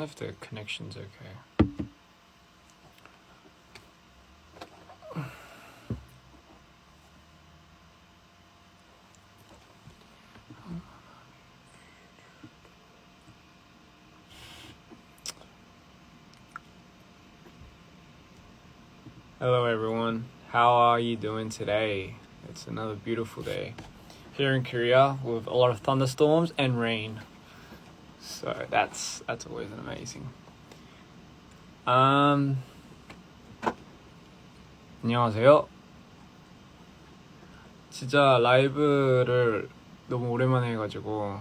know if the connection's okay. Hello everyone, how are you doing today? It's another beautiful day here in Korea with a lot of thunderstorms and rain. So that's always amazing. 안녕하세요. 진짜 라이브를 너무 오랜만에 해가지고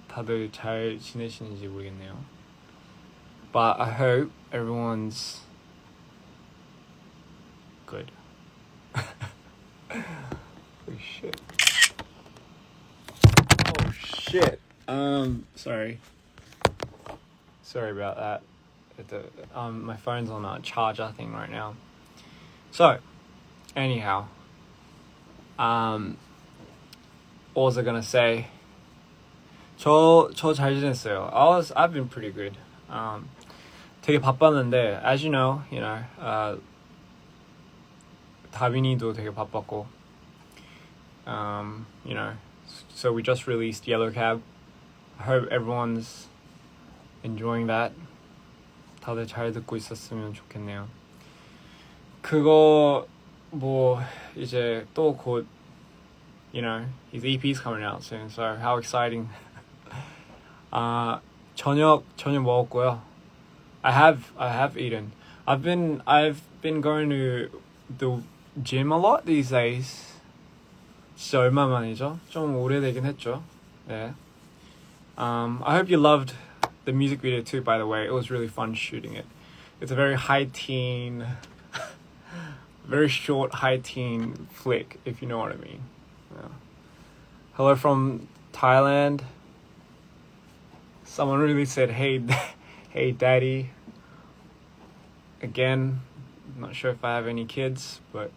다들 잘 지내시는지 모르겠네요. But I hope everyone's good. Holy shit. Oh shit. Sorry about that. My phone's on a charger thing right now. So, anyhow, what was I gonna say? 저 잘 지냈어요. I've been pretty good. 되게 바빴는데, as you know, 다빈이도 되게 바빴고, so we just released Yellow Cab. I hope everyone's enjoying that. 다들 잘 듣고 있었으면 좋겠네요. 그거 뭐 이제 또 곧, his EP's coming out soon, so how exciting. 저녁 먹었고요. I have eaten. I've been going to the gym a lot these days. 진짜 얼마 만이죠? 좀 오래되긴 했죠. 네. I hope you loved the music video too, by the way. It was really fun shooting it. It's a very very short high teen flick, if you know what I mean. Yeah. Hello from Thailand. Someone really said, hey daddy. Again, I'm not sure if I have any kids, but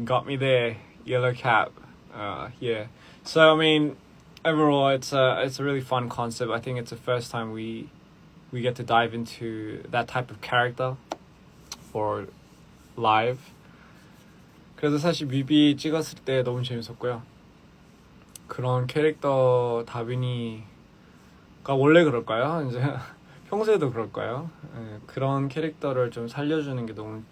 got me there. Yellow Cap. Yeah. So I mean, overall, it's a really fun concept. I think it's the first time we get to dive into that type of character for live. 그래서 사실 뮤비 찍었을 때 너무 재밌었고요. 그런 캐릭터 다빈이가 원래 그럴까요? 이제 평소에도 그럴까요? 그런 캐릭터를 좀 살려주는 게 너무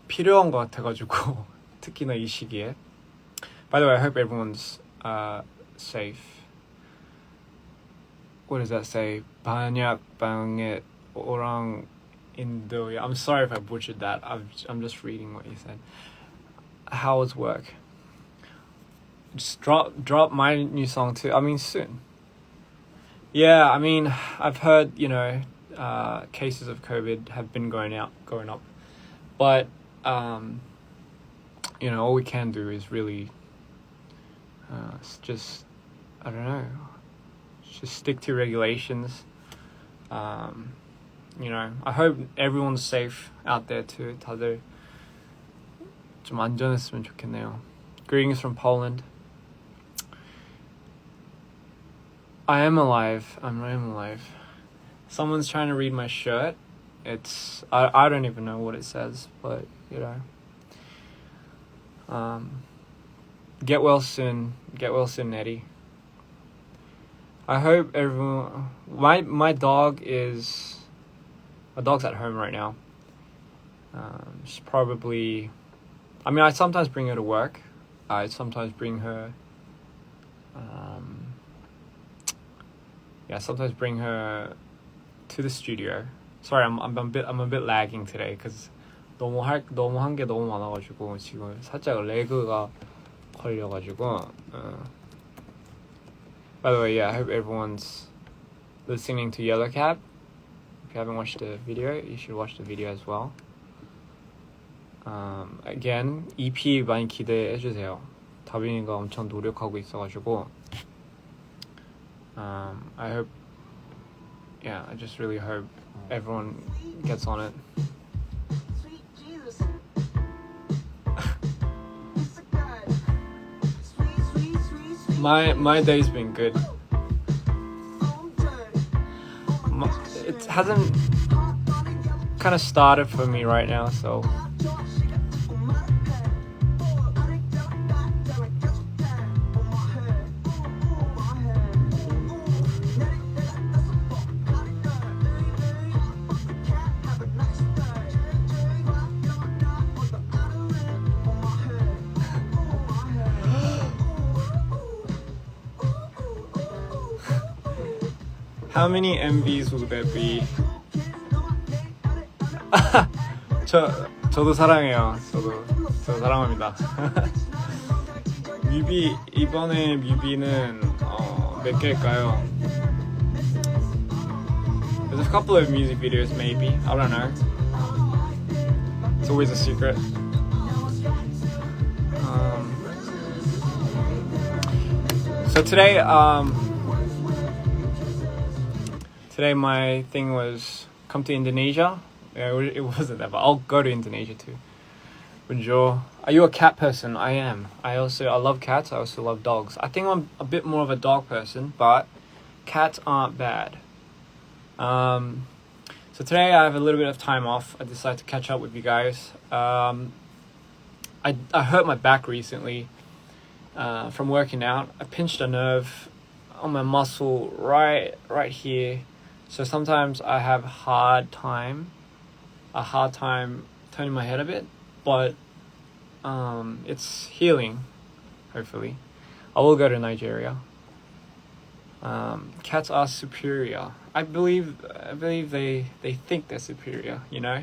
필요한 것 같아가지고 특히나 이 시기에. By the way, I hope everyone's safe. What does that say? 반약 방에 orang 인도. I'm sorry if I butchered that. I'm just reading what you said. How was work? Just drop my new song too. I mean soon. Yeah, I mean I've heard cases of COVID have been going up, but all we can do is really just stick to regulations. I hope everyone's safe out there too. 다들 좀 안전했으면 좋겠네요. Greetings from Poland. I am alive. Someone's trying to read my shirt. I don't even know what it says, but get well soon, Eddie. I hope everyone. My dog's at home right now. She's probably. I mean, I sometimes bring her to work. I sometimes bring her. Sometimes bring her to the studio. Sorry, I'm a bit lagging today because 너무 한 게 너무 많아가지고 지금 살짝 레그가 걸려가지고. By the way, I hope everyone's listening to Yellow Cab. If you haven't watched the video, you should watch the video as well. Again, EP 많이 기대해주세요. 다빈이가 엄청 노력하고 있어가지고 I just really hope everyone gets on it. Sweet Jesus. My day's been good. it hasn't kind of started for me right now, so. How many MVs will there be? 저도 사랑해요. 저 사랑합니다. 이번에 뮤비는 몇 개일까요? There's a couple of music videos maybe. I don't know. It's always a secret. So today my thing was come to Indonesia. Yeah, it wasn't that, but I'll go to Indonesia too. Bonjour. Are you a cat person? I am. I love cats. I also love dogs. I think I'm a bit more of a dog person, but cats aren't bad. So today I have a little bit of time off. I decided to catch up with you guys. I hurt my back recently from working out. I pinched a nerve on my muscle right here. So sometimes I have a hard time turning my head a bit, but it's healing, hopefully. I will go to Nigeria. Cats are superior. I believe they think they're superior, you know?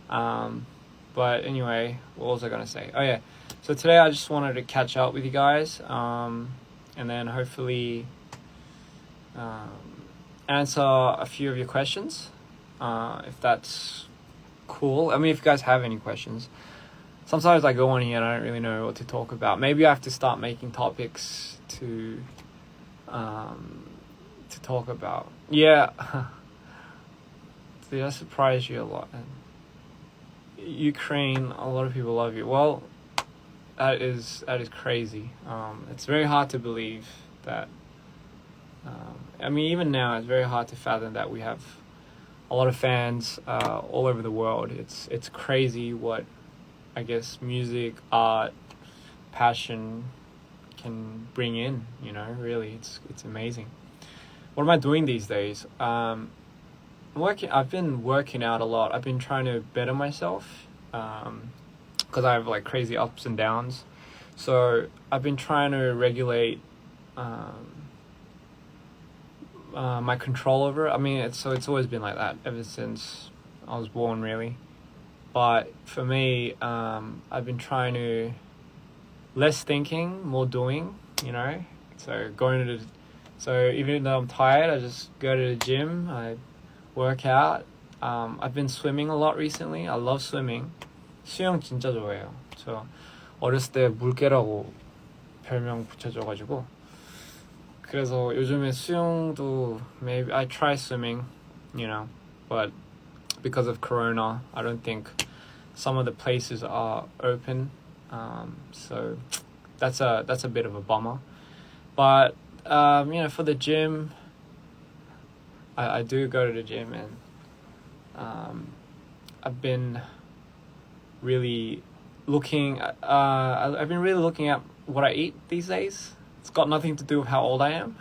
But anyway, what was I gonna say? Oh yeah, so today I just wanted to catch up with you guys, and then hopefully answer a few of your questions, if that's cool. I mean, if you guys have any questions. Sometimes I go on here and I don't really know what to talk about. Maybe I have to start making topics to talk about. Yeah. Did I surprise you a lot? Ukraine, a lot of people love you. Well, that is crazy. It's very hard to believe that. I mean, even now, it's very hard to fathom that we have a lot of fans all over the world. It's crazy what, I guess, music, art, passion can bring in. You know, really, it's amazing. What am I doing these days? I've been working out a lot. I've been trying to better myself because I have like crazy ups and downs. So I've been trying to regulate my control over it. I mean, it's always been like that ever since I was born, really. But for me, I've been trying to less thinking, more doing. You know, so even though I'm tired, I just go to the gym. I work out. I've been swimming a lot recently. I love swimming. 수영 진짜 좋아해요. 저 어렸을 때 물개라고 별명 붙여줘가지고. 그래서 요즘에 수영도 maybe I try swimming, you know, but because of Corona, I don't think some of the places are open. So that's a bit of a bummer. But you know, for the gym, I do go to the gym, and I've been really looking. I've been really looking at what I eat these days. It's got nothing to do with how old I am.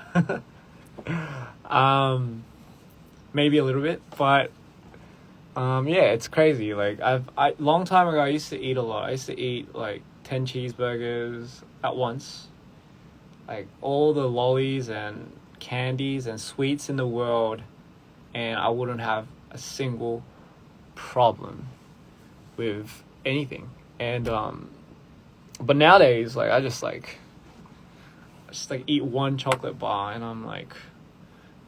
Maybe a little bit, but yeah, it's crazy. Like long time ago, I used to eat a lot. I used to eat like 10 cheeseburgers at once, like all the lollies and candies and sweets in the world, and I wouldn't have a single problem with anything. And but nowadays, like I just eat one chocolate bar, and I'm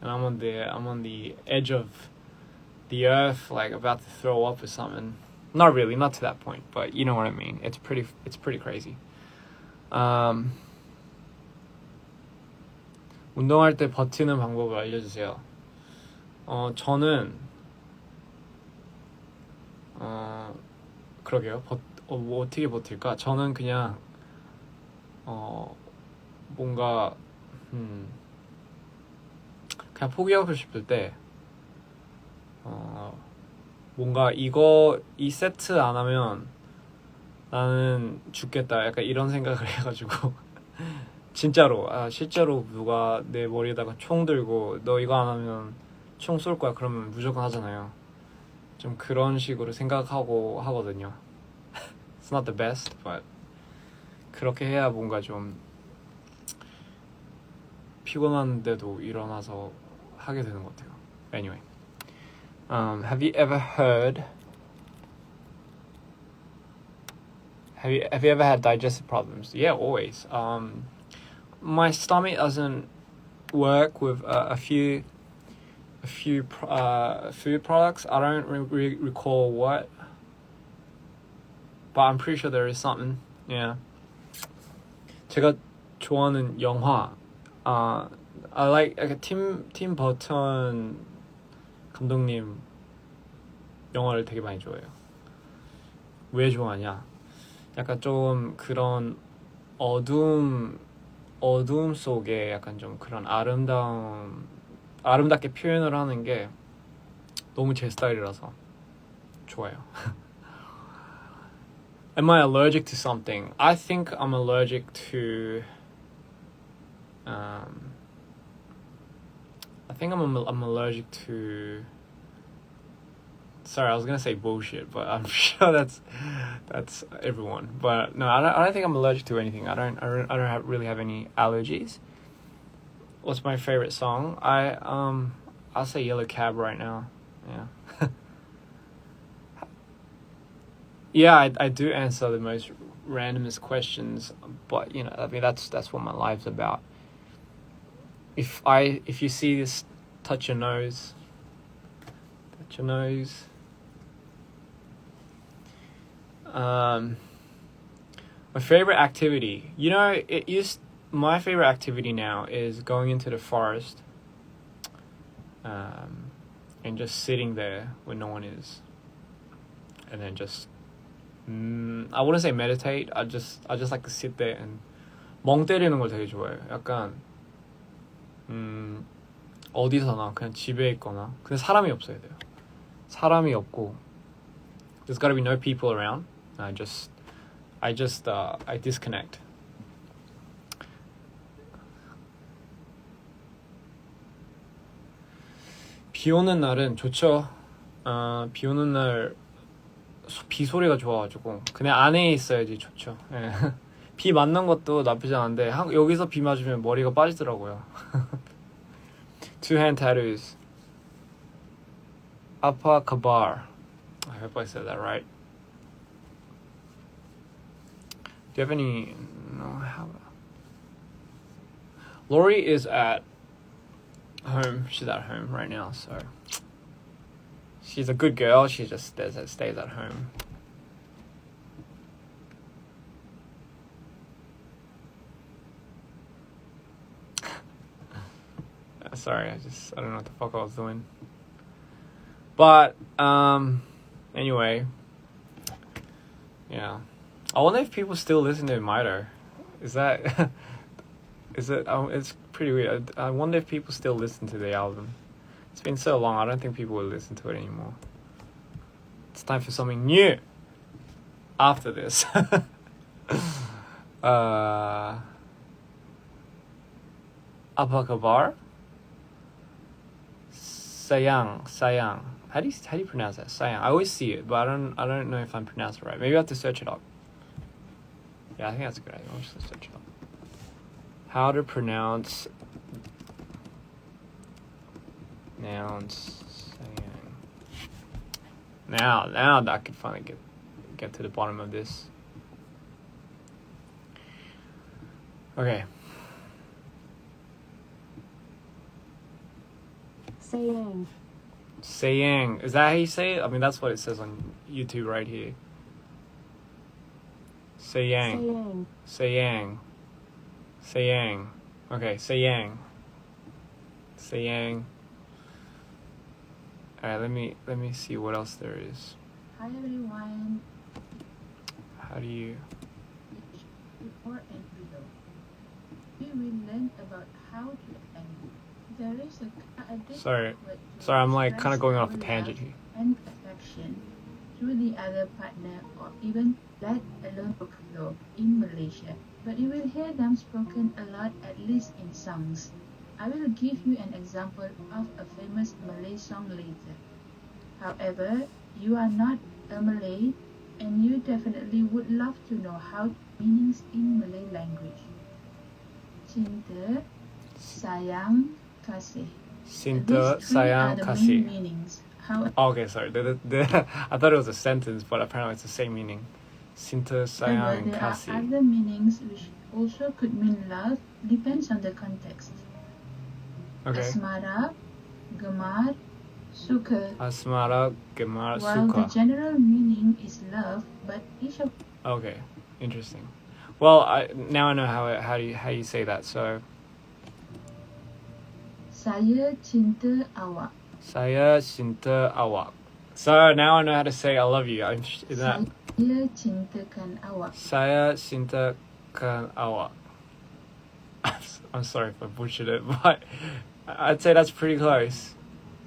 on the edge of the earth, like about to throw up or something. Not really, not to that point, but you know what I mean. It's pretty crazy. 운동할 때 버티는 방법을 알려주세요. 저는 그러게요. 뭐 어떻게 버틸까? 저는 그냥 뭔가 그냥 포기하고 싶을 때 뭔가 이 세트 안 하면 나는 죽겠다 약간 이런 생각을 해가지고 진짜로 실제로 누가 내 머리에다가 총 들고 너 이거 안 하면 총 쏠 거야 그러면 무조건 하잖아요. 좀 그런 식으로 생각하고 하거든요. It's not the best, but 그렇게 해야 뭔가 좀 피곤한데도 일어나서 하게 되는 것 같아요. Anyway, have you ever had digestive problems? Yeah, always. My stomach doesn't work with a few food products. I don't recall what, but I'm pretty sure there is something. Yeah. 제가 좋아하는 영화, I like 팀 버튼 감독님 영화를 되게 많이 좋아해요. 왜 좋아하냐? 약간 좀 그런 어두움 속에 약간 좀 그런 아름답게 표현을 하는 게 너무 제 스타일이라서 좋아요. Am I allergic to something? I think I'm allergic to I think I'm allergic to. Sorry, I was gonna say bullshit, but I'm sure that's everyone. But no, I don't think I'm allergic to anything. I don't really have any allergies. What's my favorite song? I'll say Yellow Cab right now. Yeah. Yeah, I do answer the most randomest questions, but I mean that's what my life's about. If you see this, touch your nose. Touch your nose. My favorite activity. My favorite activity now is going into the forest, and just sitting there when no one is, and then just. I wouldn't say meditate. I just like to sit there and 멍 때리는 걸 되게 좋아해요. 약간 어디서나 그냥 집에 있거나 근데 사람이 없어야 돼요. 사람이 없고 there's gotta be no people around. I disconnect. 비 오는 날은 좋죠. 비 오는 날 비 소리가 좋아가지고 그냥 안에 있어야지 좋죠. 예. 비 맞는 것도 나쁘지 않은데 여기서 비 맞으면 머리가 빠지더라고요. Two hand tattoos. Apakabar. I hope I said that right. Do you have any? No. How? Lori is at home. She's at home right now, so. She's a good girl. She just stays at home. Sorry, I don't know what the fuck I was doing. But anyway, yeah. I wonder if people still listen to Mito. Is it? It's pretty weird. I wonder if people still listen to the album. It's been so long, I don't think people will listen to it anymore. It's time for something new after this. Apakabar? Sayang. How do you pronounce that? Sayang. I always see it, but I don't know if I'm pronouncing it right. Maybe I have to search it up. Yeah, I think that's a good idea. I'll just search it up. How to pronounce nouns. Now I can finally get to the bottom of this. Okay. Sayang. Is that how you say it? I mean, that's what it says on YouTube right here. Sayang. Okay, sayang. Alright, let me see what else there is. Hi everyone. How do you... Before and below, we will learn about how to end There is a different Sorry, word to I'm like express kind of going off our a tangent love here. and affection through the other partner, or even let alone flow in Malaysia. But you will hear them spoken a lot, at least in songs. I will give you an example of a famous Malay song later. However, you are not a Malay, and you definitely would love to know how meanings in Malay language. Cinta, sayang, kasih. Cinta, These three are sayang, the main kasih. meanings. However, Okay, sorry. I thought it was a sentence, but apparently it's the same meaning. Cinta, sayang, there are kasih. other meanings which also could mean love, depends on the context. Okay. Asmara, gemar, suka. Asmara, gemar, While the suka. general meaning is love, but each of Okay, interesting. Well, now I know how you say that. So, saya cinta awak. saya cinta awak. So now I know how to say I love you. Is that Saya cintakan awak. saya cintakan awak? I'm sorry if I butchered it, but I'd say that's pretty close.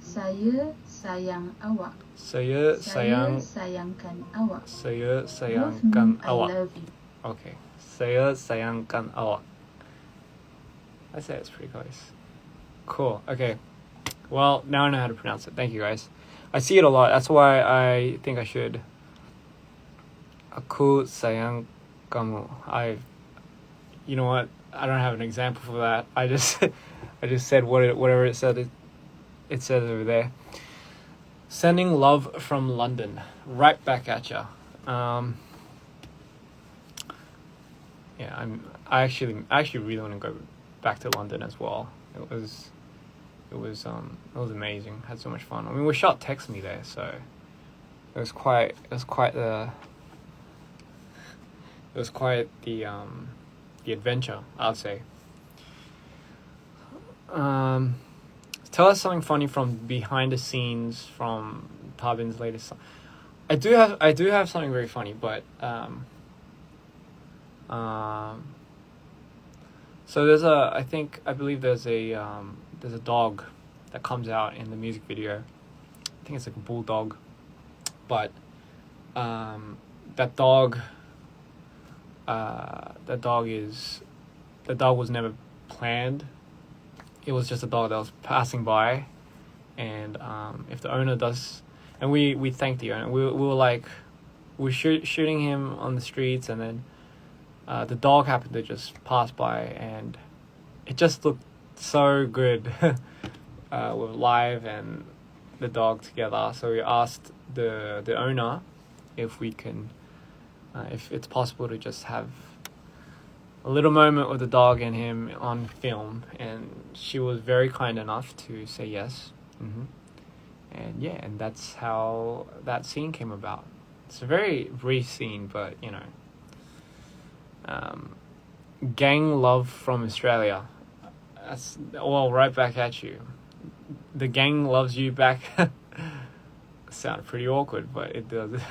Saya sayang awak. Saya sayang. sayangkan awak. Saya Both sayangkan mean I awak. love you. Okay. Saya sayangkan awak. I'd say it's pretty close. Cool. Okay. Well, now I know how to pronounce it. Thank you, guys. I see it a lot. That's why I think I should. Aku sayang kamu. You know what? I don't have an example for that. I just said whatever it said. It says over there. Sending love from London, right back at ya. Yeah, I actually really want to go back to London as well. It was amazing. Had so much fun. I mean, we shot Text Me there, so it was quite the adventure, I'd say. Tell us something funny from behind the scenes from Tarbin's latest song. I do have something very funny, but so I believe there's a dog that comes out in the music video. I think it's like a bulldog, but that dog was never planned. It was just a dog that was passing by, and if the owner does, and we thanked the owner. We were shooting him on the streets, and then the dog happened to just pass by, and it just looked so good with Live and the dog together. So we asked the owner if we can, if it's possible to just have a little moment with the dog and him on film, and she was very kind enough to say yes. And yeah, and that's how that scene came about. It's a very brief scene, but you know, gang love from Australia. That's right back at you. The gang loves you back. Sounded pretty awkward, but it does.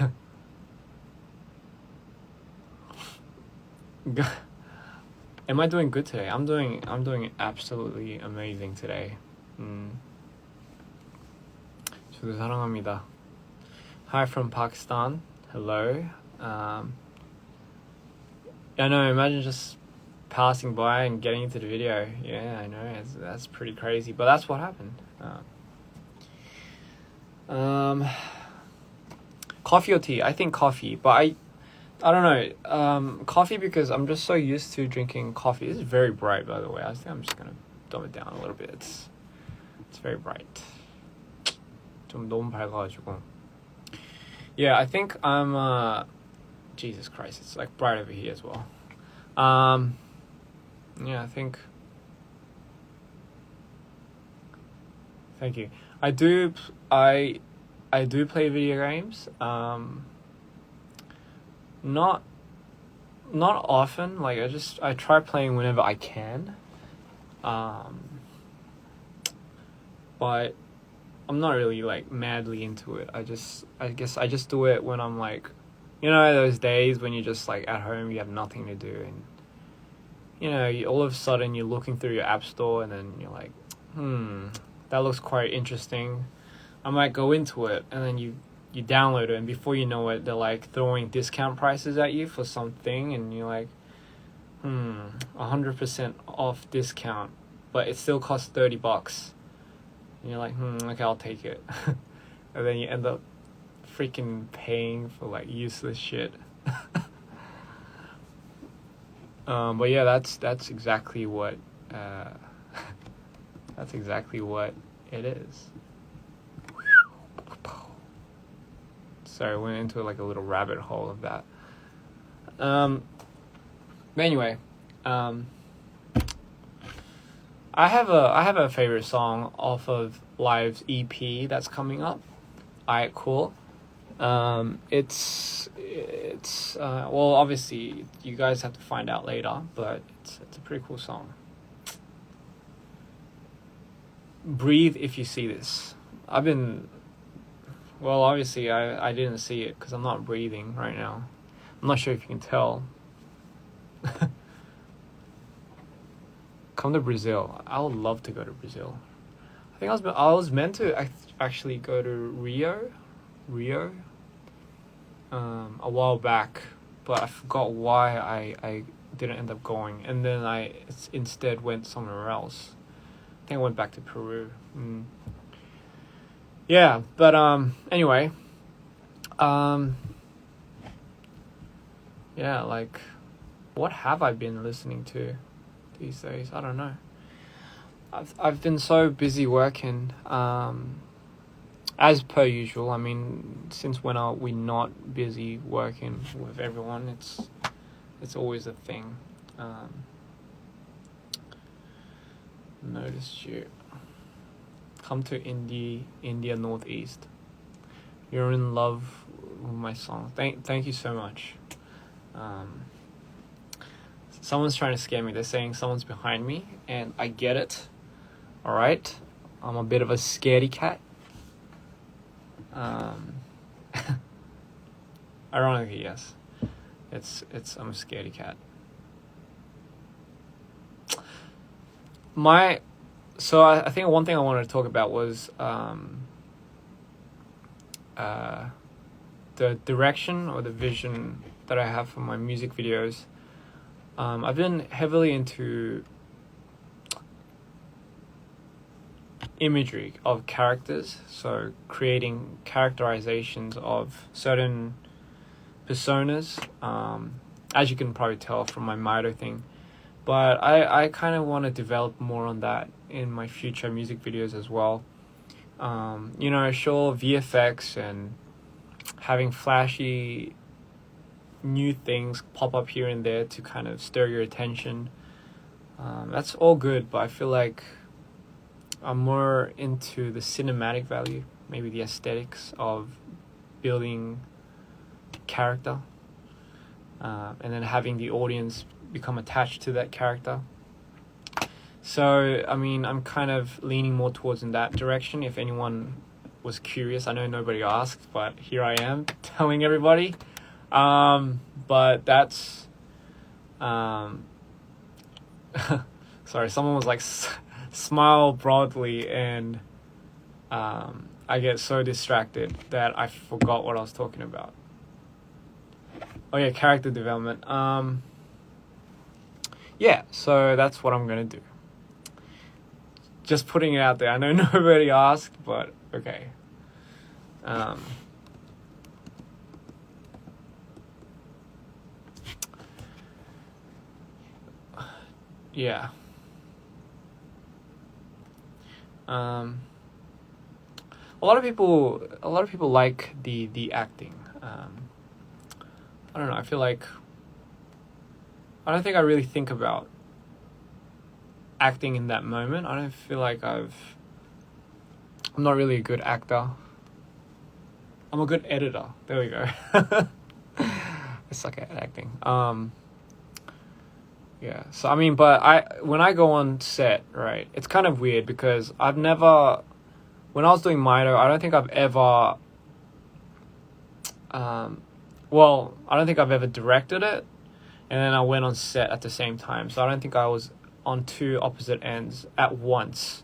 Am I doing good today? I'm doing absolutely amazing today. 저도 사랑합니다. Hi from Pakistan. Hello. I know. Imagine just passing by and getting into the video. Yeah, I know. That's pretty crazy, but that's what happened. Coffee or tea? I think coffee, but I don't know. Coffee, because I'm just so used to drinking coffee. This is very bright, by the way. I think I'm just gonna dumb it down a little bit. It's very bright. 좀 너무 밝아가지고. Yeah, I think I'm. Jesus Christ, it's like bright over here as well. Yeah, I think. Thank you. I do play video games. Not often. Like I try playing whenever I can. But I'm not really like madly into it. I guess I just do it when I'm like, you know, those days when you're just like at home, you have nothing to do, and you know, all of a sudden you're looking through your app store, and then you're like, that looks quite interesting. I might go into it, and then you download it, and before you know it, they're like throwing discount prices at you for something, and you're like, 100% off discount, but it still costs $30. And you're like, okay, I'll take it. And then you end up freaking paying for like useless shit. But yeah, that's exactly what that's exactly what it is. Sorry, I went into like a little rabbit hole of that. But anyway, I have a favorite song off of Live's EP that's coming up. Alright, cool. It's well, obviously you guys have to find out later, but it's a pretty cool song. Breathe if you see this. Well, obviously I didn't see it because I'm not breathing right now. I'm not sure if you can tell. Come to Brazil. I would love to go to Brazil. I think I was meant to actually go to Rio, a while back, but I forgot why I didn't end up going, and then I instead went somewhere else. I think I went back to Peru. Yeah, but anyway, yeah, like, what have I been listening to these days? I don't know. I've been so busy working, as per usual. I mean, since when are we not busy working with everyone? It's always a thing. Noticed you. Come to India Northeast. You're in love with my song. Thank you so much. Someone's trying to scare me. They're saying someone's behind me, and I get it. All right, I'm a bit of a scaredy cat. Ironically, yes, I'm a scaredy cat. So I think one thing I wanted to talk about was the direction or the vision that I have for my music videos. I've been heavily into imagery of characters, so creating characterizations of certain personas, as you can probably tell from my Mito thing. But I kind of want to develop more on that in my future music videos as well. Sure, VFX and having flashy new things pop up here and there to kind of stir your attention. That's all good, but I feel like I'm more into the cinematic value, maybe the aesthetics of building character, and then having the audience become attached to that character. So, I mean, I'm kind of leaning more towards in that direction. If anyone was curious, I know nobody asked, but here I am telling everybody. But that's, sorry, someone was like, smile broadly, and I get so distracted that I forgot what I was talking about. Oh yeah, character development. Yeah, so that's what I'm gonna do. Just putting it out there. I know nobody asked, but okay. Yeah. A lot of people like the acting. I don't know. I feel like I don't think I really think about acting in that moment. I don't feel like I'm not really a good actor. I'm a good editor. There we go. I suck at acting. Yeah. So I mean, but when I go on set, right, it's kind of weird because when I was doing Mito, I don't think I've ever I don't think I've ever directed it, and then I went on set at the same time. So I don't think I was on two opposite ends at once.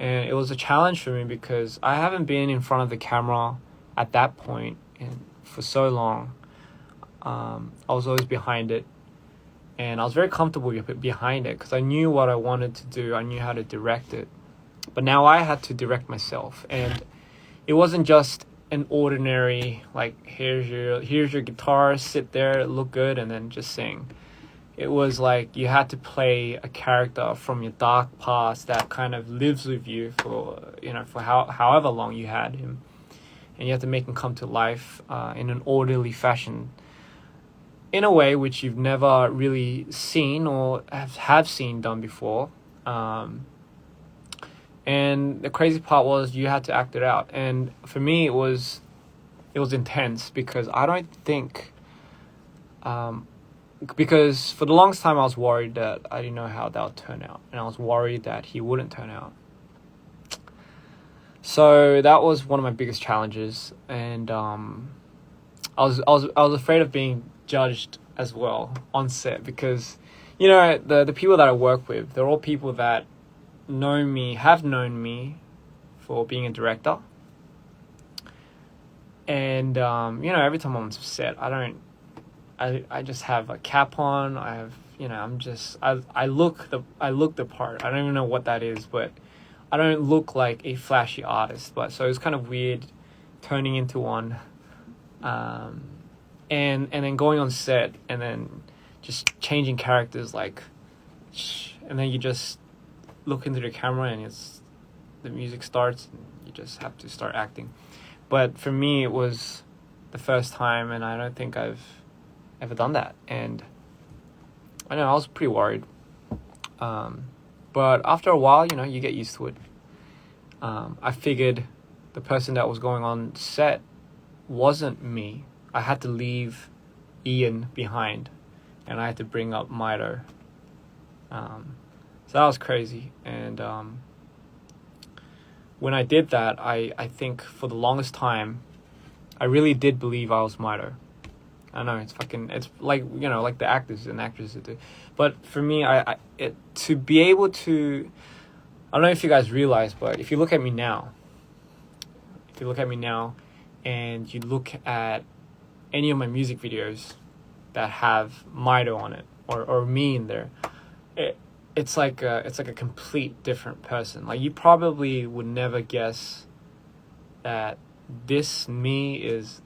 And it was a challenge for me because I haven't been in front of the camera at that point for so long. I was always behind it, and I was very comfortable behind it because I knew what I wanted to do. I knew how to direct it. But now I had to direct myself, and it wasn't just an ordinary, like, here's your guitar, sit there, look good, and then just sing. It was like you had to play a character from your dark past that kind of lives with you for however long you had him, and you have to make him come to life in an orderly fashion, in a way which you've never really seen or have seen done before. And the crazy part was you had to act it out, and for me it was intense because I don't think. Because for the longest time I was worried that I didn't know how that would turn out, and I was worried that he wouldn't turn out. So that was one of my biggest challenges, and I was afraid of being judged as well on set because, the people that I work with, they're all people that have known me for being a director, and every time I'm on set, I just have a cap on. I have, I look the part. I don't even know what that is, but I don't look like a flashy artist. But so it's kind of weird turning into one, and then going on set and then just changing characters, and then you just look into the camera and the music starts and you just have to start acting. But for me, it was the first time, and I don't think I've ever done that, and I know I was pretty worried, but after a while, you get used to it. I figured the person that was going on set wasn't me. I had to leave Ian behind, and I had to bring up Mito. So that was crazy, and when I did that, I think for the longest time I really did believe I was Mito. I know it's like, like the actors and actresses do. But for me, to be able to, I don't know if you guys realize, but if you look at me now, and you look at any of my music videos that have Mito on it or me in there, it's like a complete different person. Like, you probably would never guess that this me is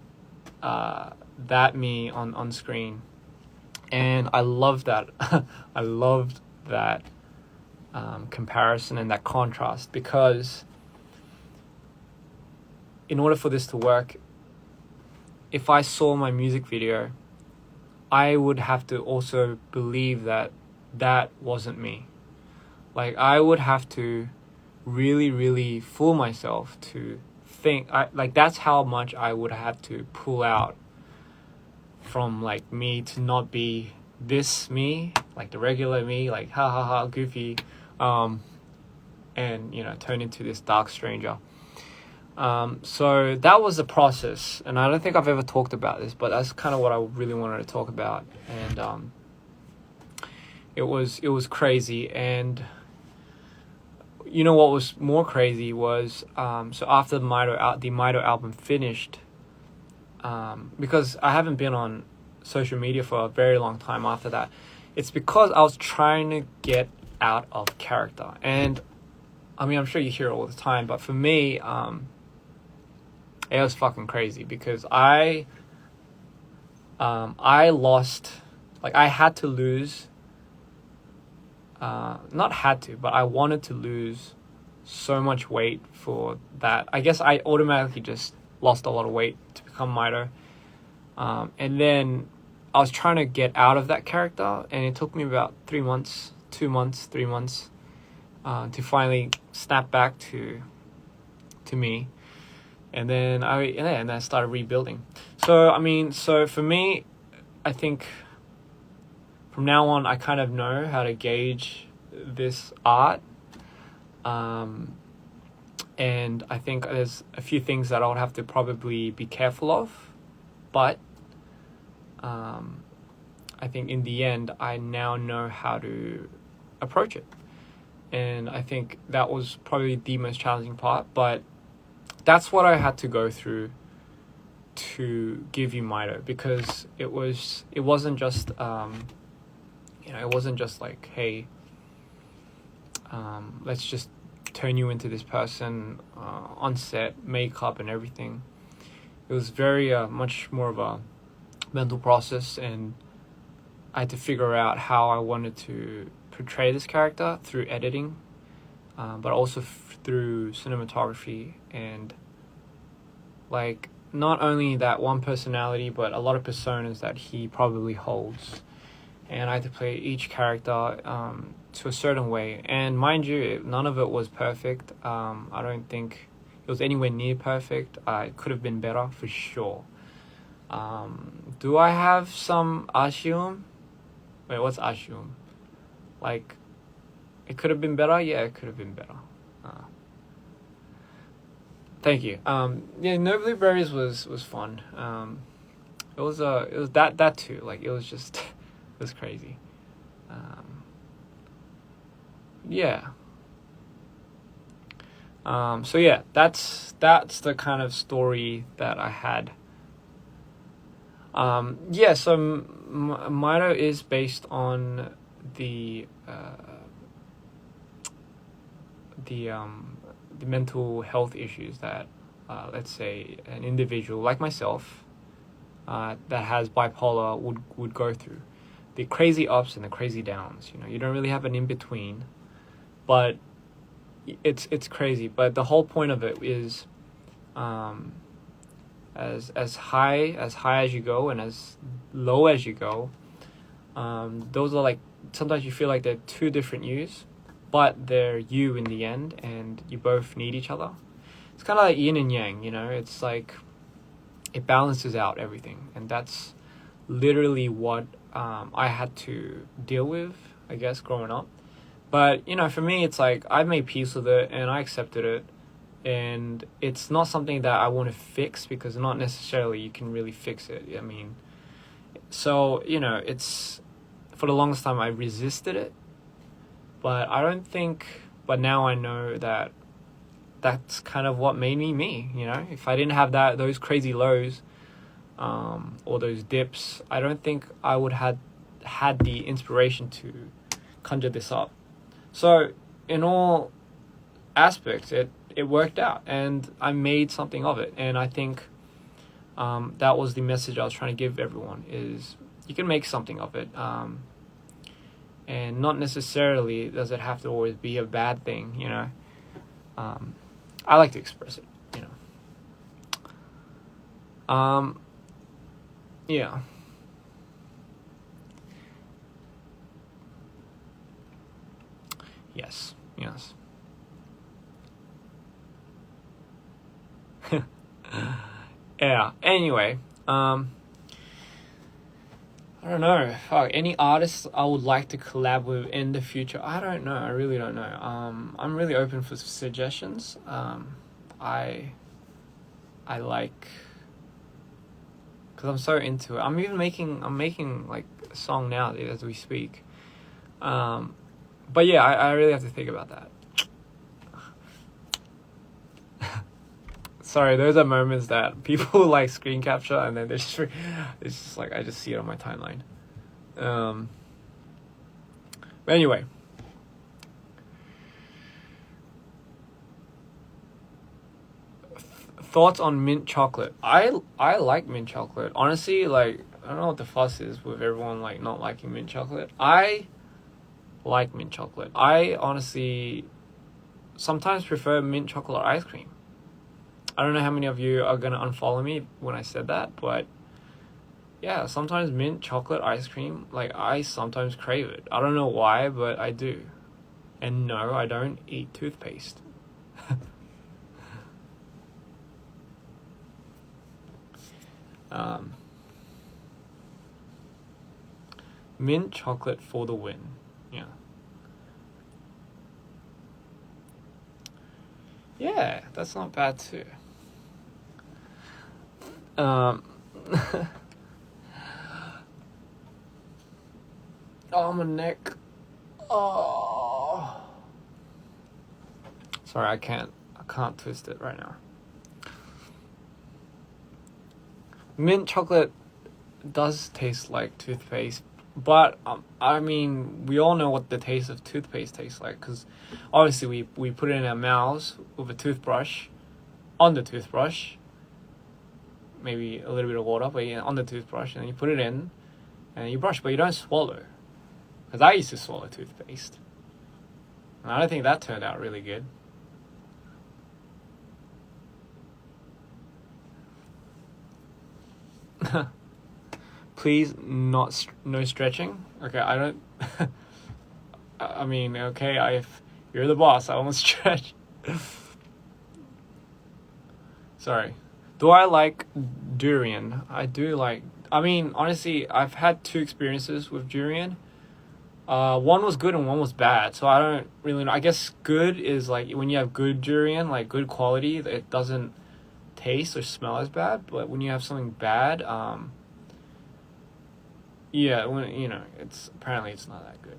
that me on screen, and I love that. I loved that comparison and that contrast, because in order for this to work, if I saw my music video, I would have to also believe that wasn't me. Like, I would have to really, really fool myself to think that's how much I would have to pull out from me to not be this me, like the regular me, like ha ha ha goofy, and turn into this dark stranger. So that was the process, and I don't think I've ever talked about this, but that's kind of what I really wanted to talk about. And it was crazy. And what was more crazy was so after the Mito album finished, because I haven't been on social media for a very long time after that, it's because I was trying to get out of character. And I mean, I'm sure you hear it all the time, but for me, it was fucking crazy because I lost, I had to lose, not had to, but I wanted to lose so much weight for that. I guess I automatically just lost a lot of weight to become Mito. And then I was trying to get out of that character, and it took me about 3 months, to finally snap back to me. And then I started rebuilding. So for me, I think from now on, I kind of know how to gauge this art. And I think there's a few things that I would have to probably be careful of. But I think in the end, I now know how to approach it. and I think that was probably the most challenging part. But that's what I had to go through to give you Mito, because it wasn't just it wasn't just like, hey, let's just turn you into this person on set, makeup and everything. It was very much more of a mental process, and I had to figure out how I wanted to portray this character through editing, but also through cinematography, and like not only that one personality, but a lot of personas that he probably holds. And I had to play each character to a certain way. And mind you, none of it was perfect. I don't think it was anywhere near perfect. It could have been better for sure. Do I have some 아쉬움? Wait, what's 아쉬움? Like, it could have been better? Yeah, it could have been better. Thank you. Yeah, No Blueberries was fun. It was that too. Like, it was just it was crazy. Yeah. So yeah, that's the kind of story that I had. Yeah, so Mito is based on the mental health issues that let's say an individual like myself that has bipolar would go through. The crazy ups and the crazy downs. You don't really have an in between, but it's crazy. But the whole point of it is as high as you go and as low as you go. Those are like, sometimes you feel like they're two different yous, but they're you in the end, and you both need each other. It's kind of like yin and yang, it's like it balances out everything, and that's literally what I had to deal with, I guess, growing up. But for me, it's like I made peace with it and I accepted it, and it's not something that I want to fix, because not necessarily you can really fix it. I mean, so it's, for the longest time I resisted it, but I don't think, but now I know that that's kind of what made me. If I didn't have those crazy lows or those dips, I don't think I would have had the inspiration to conjure this up. So in all aspects, it worked out, and I made something of it. And I think that was the message I was trying to give everyone, is you can make something of it. And not necessarily does it have to always be a bad thing, I like to express it, yeah. Yes. Yeah, anyway, I don't know. Any artists I would like to collab with in the future? I don't know. I really don't know. I'm really open for suggestions. I like, because I'm so into it. I'm making like a song now as we speak. But yeah, I really have to think about that. Sorry, those are moments that people like screen capture, and then it's just like I just see it on my timeline. But anyway, thoughts on mint chocolate? I like mint chocolate. Honestly, like, I don't know what the fuss is with everyone like not liking mint chocolate. I like mint chocolate. I honestly sometimes prefer mint chocolate ice cream. I don't know how many of you are gonna unfollow me when I said that, but yeah, sometimes mint chocolate ice cream, like, I sometimes crave it. I don't know why, but I do. And no, I don't eat toothpaste. Mint chocolate for the win. Yeah. Yeah, that's not bad too. Oh, my neck. Oh. Sorry, I can't twist it right now. Mint chocolate does taste like toothpaste, but I mean, we all know what the taste of toothpaste tastes like, because obviously we put it in our mouths with a toothbrush, on the toothbrush, maybe a little bit of water, but on the toothbrush, and then you put it in, and you brush, but you don't swallow. Because I used to swallow toothpaste, and I don't think that turned out really good. Please, no stretching. Okay, I don't. I mean, okay, if you're the boss, I won't stretch. Sorry. Do I like durian? I do like. I mean, honestly, I've had 2 experiences with durian. One was good and one was bad, so I don't really know. I guess good is like when you have good durian, like good quality, it doesn't taste or smell as bad. But when you have something bad, yeah, when it's apparently it's not that good.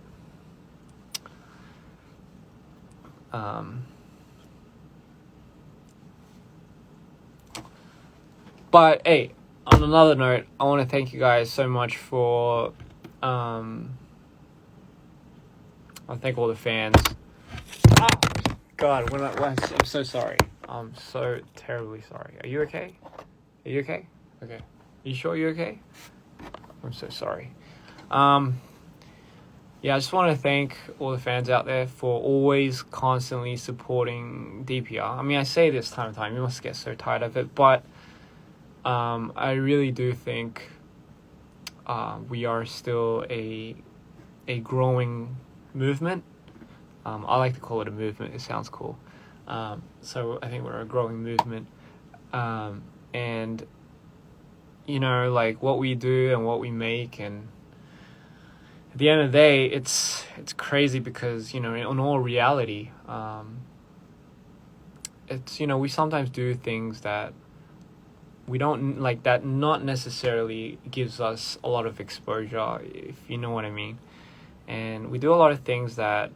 But hey, on another note, I want to thank you guys so much for I thank all the fans. Oh, God, I'm so sorry. I'm so terribly sorry. Are you okay? Are you okay? Okay. Are you sure you're okay? I'm so sorry. Yeah, I just want to thank all the fans out there for always constantly supporting DPR. I mean, I say this time and time, you must get so tired of it, but I really do think we are still a growing movement. I like to call it a movement. It sounds cool. So I think we're a growing movement. And, like what we do and what we make, and at the end of the day, it's crazy because, in all reality, it's, we sometimes do things that we don't like, that not necessarily gives us a lot of exposure, if you know what I mean. And we do a lot of things that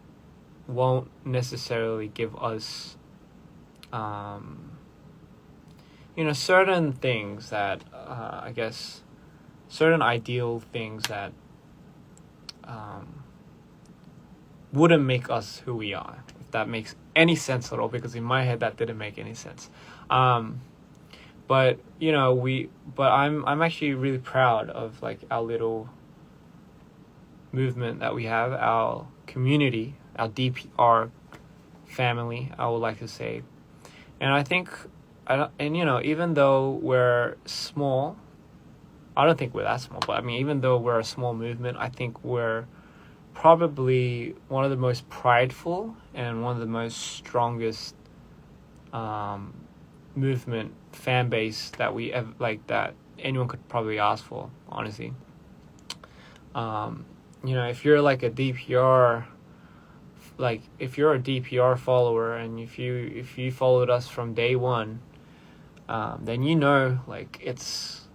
won't necessarily give us, certain things that, I guess, certain ideal things that wouldn't make us who we are, if that makes any sense at all, because in my head that didn't make any sense. But I'm actually really proud of like our little movement that we have, our community, our DPR family, I would like to say. And I think, even though we're small, I don't think we're that small, but I mean, even though we're a small movement, I think we're probably one of the most prideful and one of the most strongest movement fan base that we ever, like, that anyone could probably ask for, honestly. If you're like a DPR, like if you're a DPR follower, and if you followed us from day one, then like it's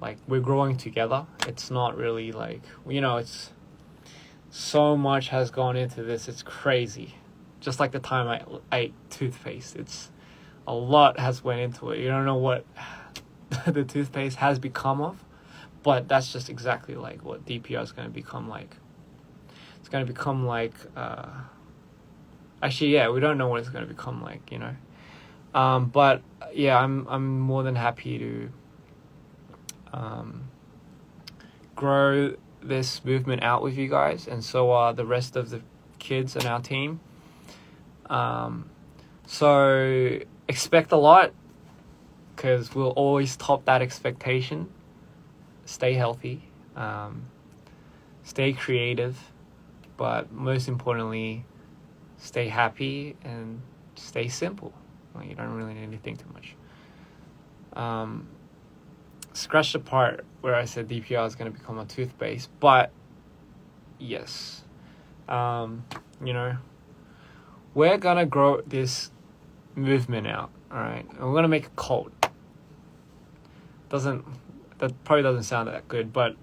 like we're growing together. It's not really like, it's so much has gone into this. It's crazy. Just like the time I ate toothpaste, it's a lot has went into it. You don't know what the toothpaste has become of, but that's just exactly like what DPR is going to become like. It's going to become like, actually, yeah, we don't know what it's going to become like, but yeah, I'm more than happy to grow this movement out with you guys, and so are the rest of the kids in our team. So expect a lot, because we'll always top that expectation. Stay healthy, stay creative, but most importantly, stay happy and stay simple. Like, you don't really need to think too much. Scratch the part where I said DPR is going to become a toothpaste, but yes, we're going to grow this movement out, all right? And we're going to make a cult. That probably doesn't sound that good, but,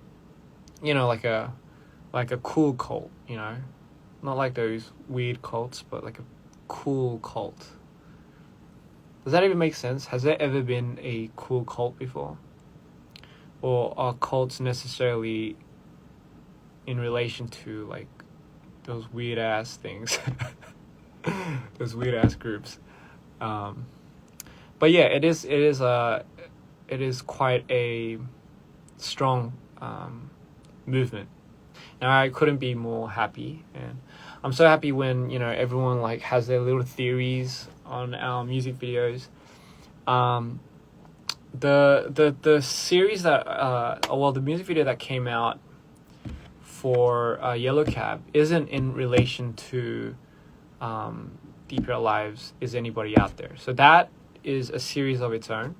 like a cool cult, not like those weird cults, but like a cool cult, Does that even make sense? Has there ever been a cool cult before? Or are cults necessarily in relation to like those weird ass things? Those weird ass groups. But yeah, it is quite a strong movement. Now I couldn't be more happy, and I'm so happy when, you know, everyone like has their little theories on our music videos. The series that the music video that came out for Yellow Cab isn't in relation to DPR Lives Is Anybody Out There. So that is a series of its own.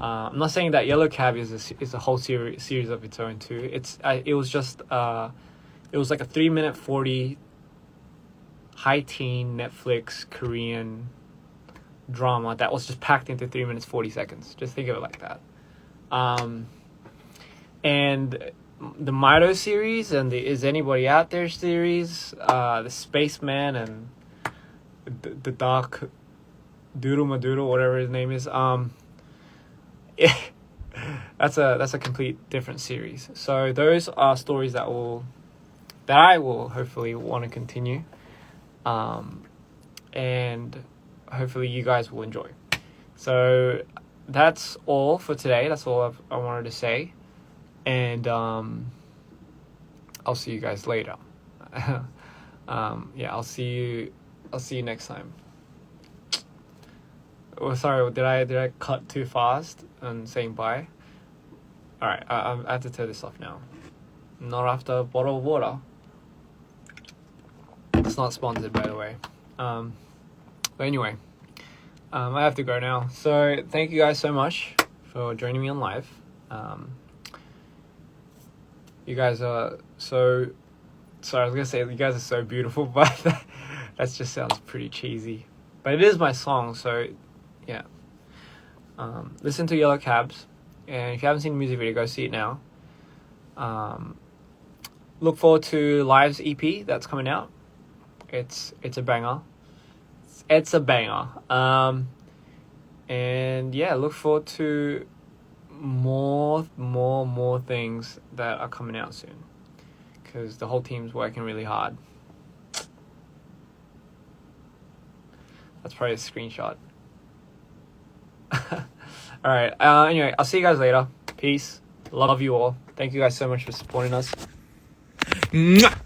I'm not saying that Yellow Cab is a whole series of its own too. It was like a 3-minute 40 high teen Netflix Korean drama that was just packed into 3 minutes 40 seconds. Just think of it like that. And the Mito series and the Is Anybody Out There series, the Spaceman and the Doc Doodle Madoodle, whatever his name is, that's a complete different series. So those are stories that I will hopefully want to continue, and hopefully you guys will enjoy. So that's all for today. That's all I wanted to say, and I'll see you guys later. I'll see you next time. Oh, sorry, did I cut too fast and saying bye? Alright, I have to turn this off now. Not after a bottle of water. It's not sponsored, by the way. But anyway, I have to go now. So thank you guys so much for joining me on live. You guys are so... Sorry, I was going to say you guys are so beautiful, but that just sounds pretty cheesy. But it is my song, so... yeah. Listen to Yellow Cabs, and if you haven't seen the music video, go see it now. Look forward to Live's EP that's coming out. It's a banger. It's a banger. And yeah, look forward to more things that are coming out soon, because the whole team's working really hard. That's probably a screenshot. Alright, anyway, I'll see you guys later. Peace. Love you all. Thank you guys so much for supporting us. Mwah!